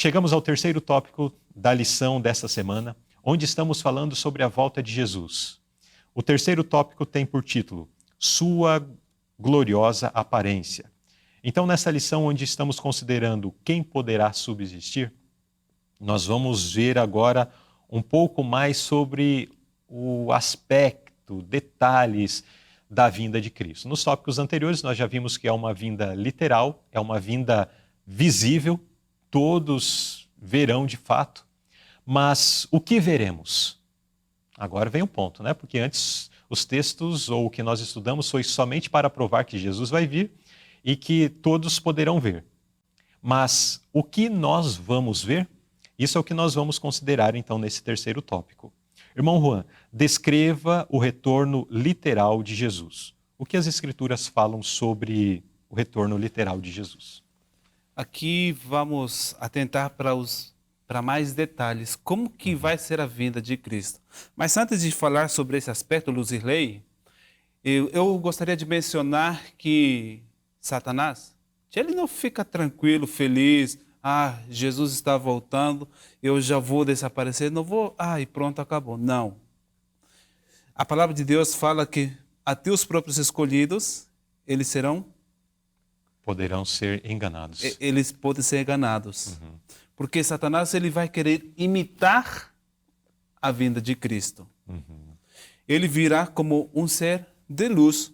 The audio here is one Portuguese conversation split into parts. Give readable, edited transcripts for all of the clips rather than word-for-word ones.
Chegamos ao terceiro tópico da lição desta semana, onde estamos falando sobre a volta de Jesus. O terceiro tópico tem por título Sua gloriosa aparência. Então, nessa lição onde estamos considerando quem poderá subsistir, nós vamos ver agora um pouco mais sobre o aspecto, detalhes da vinda de Cristo. Nos tópicos anteriores nós já vimos que é uma vinda literal, é uma vinda visível, todos verão de fato, mas o que veremos? Agora vem o ponto, né? Porque antes os textos ou o que nós estudamos foi somente para provar que Jesus vai vir e que todos poderão ver. Mas o que nós vamos ver? Isso é o que nós vamos considerar então nesse terceiro tópico. Irmão Juan, descreva o retorno literal de Jesus. O que as Escrituras falam sobre o retorno literal de Jesus? Aqui vamos atentar para mais detalhes, como que vai ser a vinda de Cristo. Mas antes de falar sobre esse aspecto, Luzirley, eu gostaria de mencionar que Satanás, ele não fica tranquilo, feliz, Jesus está voltando, eu já vou desaparecer, não vou, e pronto, acabou. Não. A palavra de Deus fala que até os próprios escolhidos, eles poderão ser enganados. Eles podem ser enganados. Porque Satanás ele vai querer imitar a vinda de Cristo. Ele virá como um ser de luz.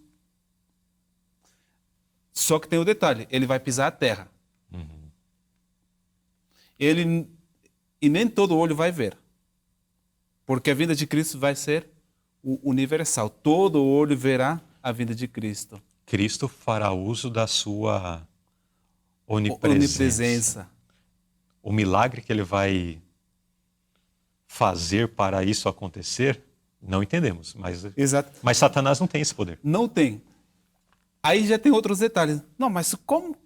Só que tem um detalhe, ele vai pisar a terra. E nem todo olho vai ver. Porque a vinda de Cristo vai ser universal. Todo olho verá a vinda de Cristo. Cristo fará uso da sua onipresença. O milagre que ele vai fazer para isso acontecer, não entendemos. Exato. Mas Satanás não tem esse poder. Não tem. Aí já tem outros detalhes. Não, mas como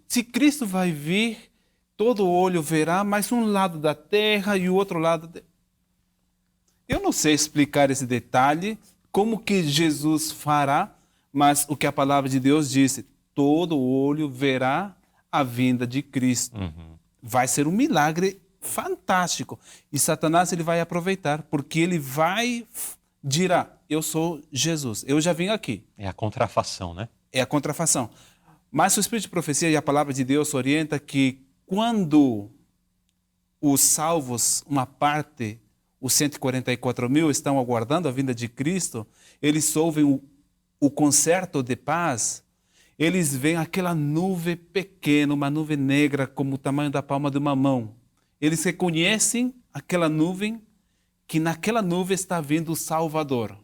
se Cristo vai vir, todo olho verá, mas um lado da terra e o outro lado... Eu não sei explicar esse detalhe, como que Jesus fará, mas o que a palavra de Deus disse, todo olho verá a vinda de Cristo. Vai ser um milagre fantástico. E Satanás ele vai aproveitar, porque ele dirá, eu sou Jesus, eu já vim aqui. É a contrafação, né? É a contrafação. Mas o Espírito de Profecia e a palavra de Deus orienta que quando os salvos, uma parte, os 144 mil, estão aguardando a vinda de Cristo, eles ouvem o concerto de paz, eles veem aquela nuvem pequena, uma nuvem negra como o tamanho da palma de uma mão. Eles reconhecem aquela nuvem, que naquela nuvem está vindo o Salvador,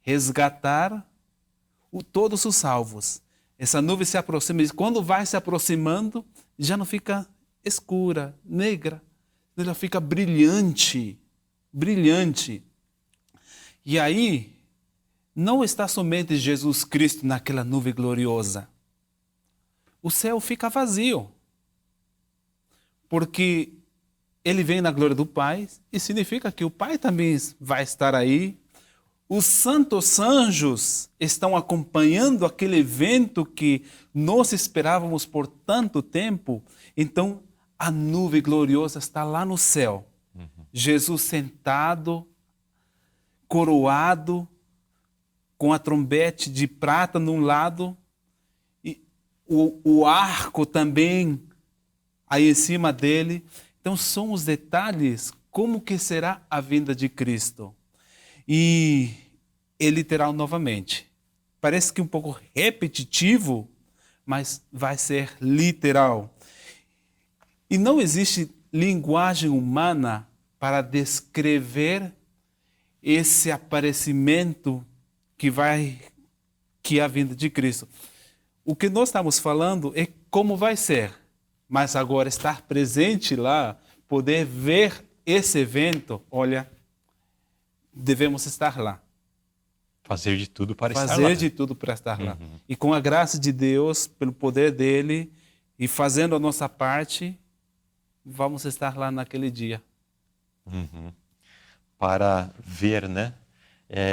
resgatar todos os salvos. Essa nuvem se aproxima, e quando vai se aproximando, já não fica escura, negra, ela fica brilhante, brilhante. E aí, não está somente Jesus Cristo naquela nuvem gloriosa. O céu fica vazio. Porque ele vem na glória do Pai e significa que o Pai também vai estar aí. Os santos anjos estão acompanhando aquele evento que nós esperávamos por tanto tempo. Então, a nuvem gloriosa está lá no céu. Jesus sentado, coroado, com a trombete de prata num lado, e o arco também aí em cima dele. Então são os detalhes, como que será a vinda de Cristo. E é literal novamente. Parece que um pouco repetitivo, mas vai ser literal. E não existe linguagem humana para descrever esse aparecimento que é a vinda de Cristo. O que nós estamos falando é como vai ser, mas agora estar presente lá, poder ver esse evento, olha, devemos estar lá. Fazer de tudo para estar lá. Fazer de tudo para estar lá. E com a graça de Deus, pelo poder dele, e fazendo a nossa parte, vamos estar lá naquele dia. Para ver, né?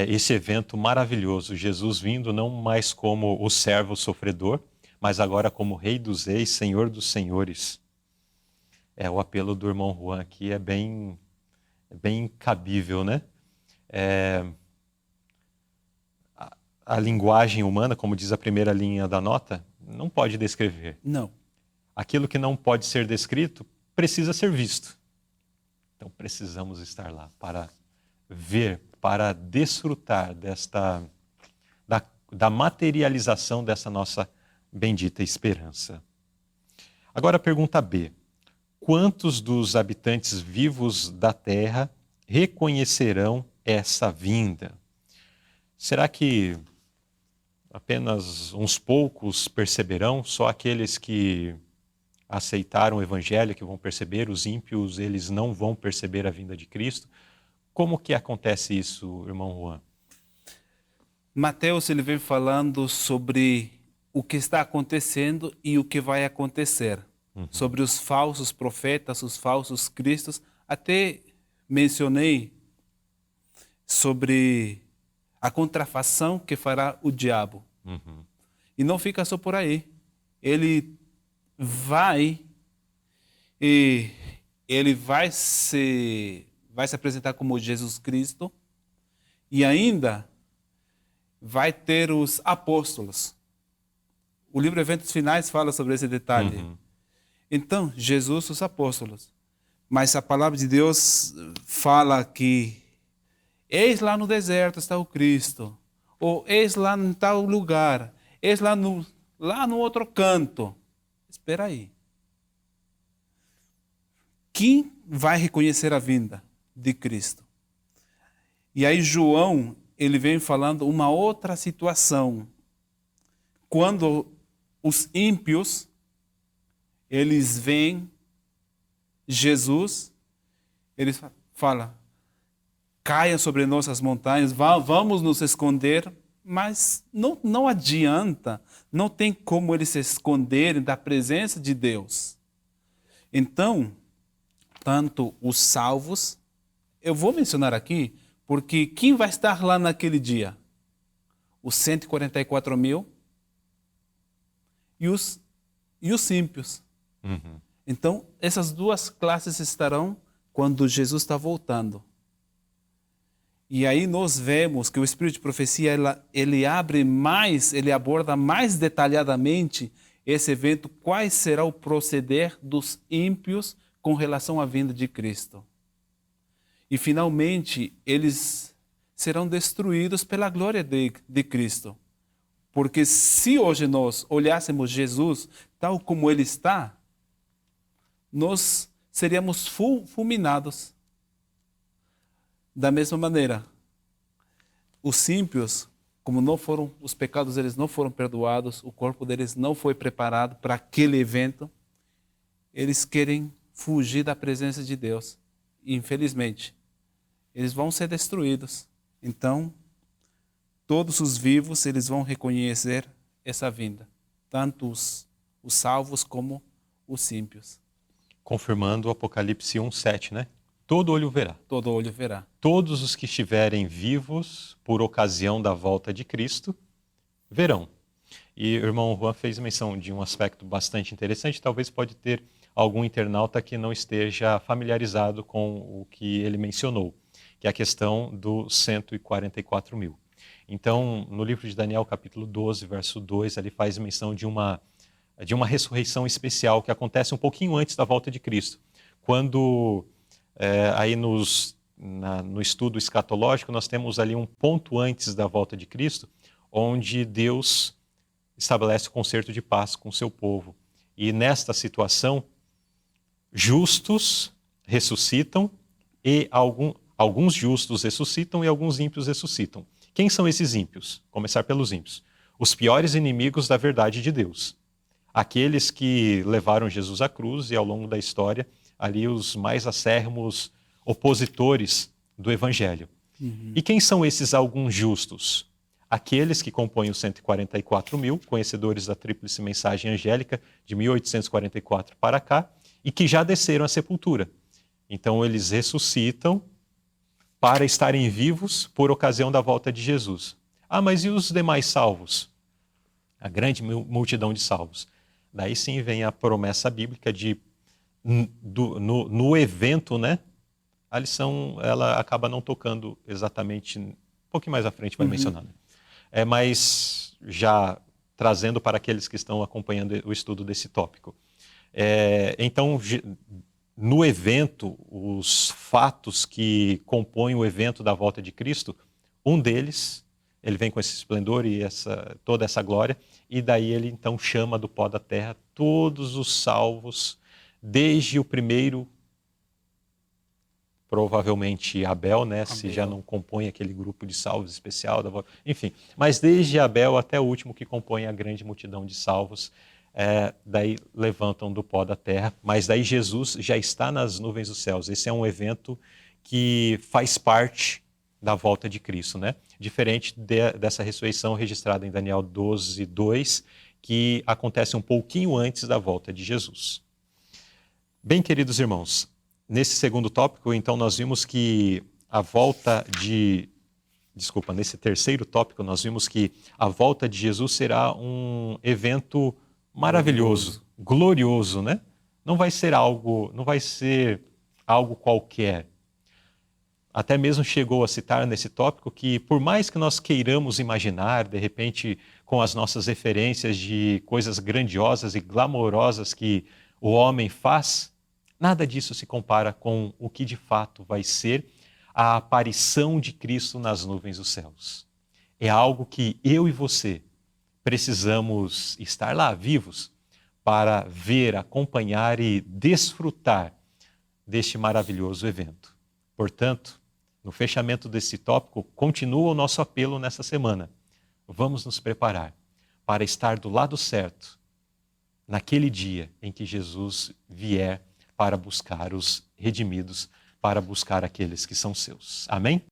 Esse evento maravilhoso, Jesus vindo não mais como o servo sofredor, mas agora como Rei dos Reis, Senhor dos Senhores. O apelo do irmão Juan aqui é bem cabível, né? A linguagem humana, como diz a primeira linha da nota, não pode descrever. Não. Aquilo que não pode ser descrito precisa ser visto. Então precisamos estar lá para ver, para desfrutar da materialização dessa nossa bendita esperança. Agora a pergunta B. Quantos dos habitantes vivos da terra reconhecerão essa vinda? Será que apenas uns poucos perceberão? Só aqueles que aceitaram o evangelho que vão perceber? Os ímpios, eles não vão perceber a vinda de Cristo? Como que acontece isso, irmão Juan? Mateus ele vem falando sobre o que está acontecendo e o que vai acontecer. Sobre os falsos profetas, os falsos cristos. Até mencionei sobre a contrafação que fará o diabo. E não fica só por aí. Ele vai se apresentar como Jesus Cristo e ainda vai ter os apóstolos. O livro Eventos Finais fala sobre esse detalhe. Então, Jesus, os apóstolos. Mas a palavra de Deus fala que eis lá no deserto está o Cristo, ou eis lá em tal lugar, eis lá no outro canto. Espera aí. Quem vai reconhecer a vinda de Cristo? E aí João, ele vem falando uma outra situação. Quando os ímpios, eles veem Jesus, eles falam, caia sobre nós as montanhas, vamos nos esconder, mas não adianta, não tem como eles se esconderem da presença de Deus. Então, tanto os salvos, eu vou mencionar aqui, porque quem vai estar lá naquele dia? Os 144 mil e os ímpios. Então, essas duas classes estarão quando Jesus está voltando. E aí nós vemos que o Espírito de Profecia, ele aborda mais detalhadamente esse evento, qual será o proceder dos ímpios com relação à vinda de Cristo. E finalmente, eles serão destruídos pela glória de Cristo. Porque se hoje nós olhássemos Jesus tal como ele está, nós seríamos fulminados. Da mesma maneira, os ímpios, como os pecados deles não foram perdoados, o corpo deles não foi preparado para aquele evento, eles querem fugir da presença de Deus. E, infelizmente, eles vão ser destruídos. Então, todos os vivos, eles vão reconhecer essa vinda. Tanto os salvos como os ímpios. Confirmando o Apocalipse 1:7, né? Todo olho verá. Todo olho verá. Todos os que estiverem vivos por ocasião da volta de Cristo verão. E o irmão Juan fez menção de um aspecto bastante interessante, talvez pode ter algum internauta que não esteja familiarizado com o que ele mencionou, que é a questão dos 144 mil. Então, no livro de Daniel, capítulo 12, verso 2, ele faz menção de uma ressurreição especial que acontece um pouquinho antes da volta de Cristo. Quando, aí no estudo escatológico, nós temos ali um ponto antes da volta de Cristo, onde Deus estabelece o concerto de paz com o seu povo. E nesta situação, justos ressuscitam e alguns justos ressuscitam e alguns ímpios ressuscitam. Quem são esses ímpios? Começar pelos ímpios. Os piores inimigos da verdade de Deus. Aqueles que levaram Jesus à cruz e ao longo da história, ali os mais acérrimos opositores do Evangelho. E quem são esses alguns justos? Aqueles que compõem os 144 mil, conhecedores da tríplice mensagem angélica de 1844 para cá, e que já desceram à sepultura. Então eles ressuscitam para estarem vivos por ocasião da volta de Jesus. Ah, mas e os demais salvos? A grande multidão de salvos. Daí sim vem a promessa bíblica de no evento, né? A lição ela acaba não tocando exatamente, um pouquinho mais à frente vai mencionar, né? Mas já trazendo para aqueles que estão acompanhando o estudo desse tópico. Então, no evento, os fatos que compõem o evento da volta de Cristo, um deles, ele vem com esse esplendor e toda essa glória, e daí ele então chama do pó da terra todos os salvos, desde o primeiro, provavelmente Abel, né? Se já não compõe aquele grupo de salvos especial, enfim, mas desde Abel até o último que compõe a grande multidão de salvos, daí levantam do pó da terra, mas daí Jesus já está nas nuvens dos céus. Esse é um evento que faz parte da volta de Cristo, né? Diferente dessa ressurreição registrada em Daniel 12:2, que acontece um pouquinho antes da volta de Jesus. Bem, queridos irmãos, nesse segundo tópico, então, nós vimos que nesse terceiro tópico, nós vimos que a volta de Jesus será um evento maravilhoso, glorioso, né? Não vai ser algo qualquer. Até mesmo chegou a citar nesse tópico que, por mais que nós queiramos imaginar, de repente, com as nossas referências de coisas grandiosas e glamorosas que o homem faz, nada disso se compara com o que de fato vai ser a aparição de Cristo nas nuvens dos céus. É algo que eu e você precisamos estar lá vivos para ver, acompanhar e desfrutar deste maravilhoso evento. Portanto, no fechamento desse tópico, continua o nosso apelo nessa semana. Vamos nos preparar para estar do lado certo naquele dia em que Jesus vier para buscar os redimidos, para buscar aqueles que são seus. Amém?